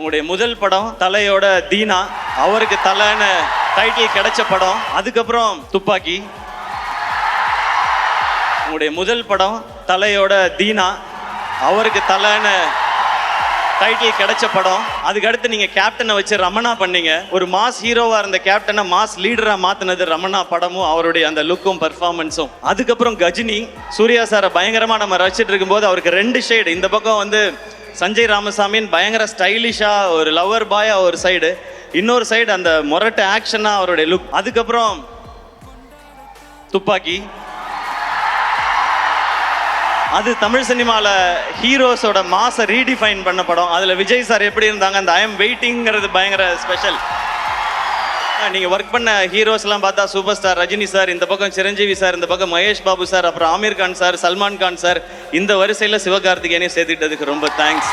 உங்களுடைய முதல் படம் தலையோட தீனா, அவருக்கு தலைன்னு டைட்டில் கிடைச்ச படம். அதுக்கப்புறம் துப்பாக்கி. உங்களுடைய முதல் படம் தலையோட தீனா, அவருக்கு தலைன்னு டைட்டில் கிடைச்ச படம். அதுக்கடுத்து நீங்க கேப்டனை வச்சு ரமணா பண்ணீங்க. ஒரு மாஸ் ஹீரோவா இருந்த கேப்டனை மாஸ் லீடரா மாத்தினது ரமணா படமும் அவருடைய அந்த லுக்கும் பர்ஃபார்மன்ஸும். அதுக்கப்புறம் கஜினி, சூர்யா சாரை பயங்கரமா நம்ம ரசிச்சுட்டு இருக்கும்போது அவருக்கு 2 ஷேடு. இந்த பக்கம் வந்து சஞ்சய் ராமசாமின் பயங்கர ஸ்டைலிஷா ஒரு லவர் பாயா ஒரு சைடு, இன்னொரு சைடு அந்த மொரட்டு ஆக்ஷனா அவருடைய லுக். அதுக்கப்புறம் துப்பாக்கி. அது தமிழ் சினிமாவில் ஹீரோஸோட மாஸை ரீடிஃபைன் பண்ண படம். அதில் விஜய் சார் எப்படி இருந்தாங்க, அந்த ஐ எம் வெயிட்டிங்கிறது பயங்கர ஸ்பெஷல். நீங்கள் ஒர்க் பண்ண ஹீரோஸ்லாம் பார்த்தா சூப்பர் ஸ்டார் ரஜினி சார், இந்த பக்கம் சிரஞ்சீவி சார், இந்த பக்கம் மகேஷ் பாபு சார், அப்புறம் ஆமீர் கான் சார், சல்மான் கான் சார், இந்த வரிசையில் சிவகார்த்திகேயனையும் சேர்த்துக்கிட்டதுக்கு ரொம்ப தேங்க்ஸ்.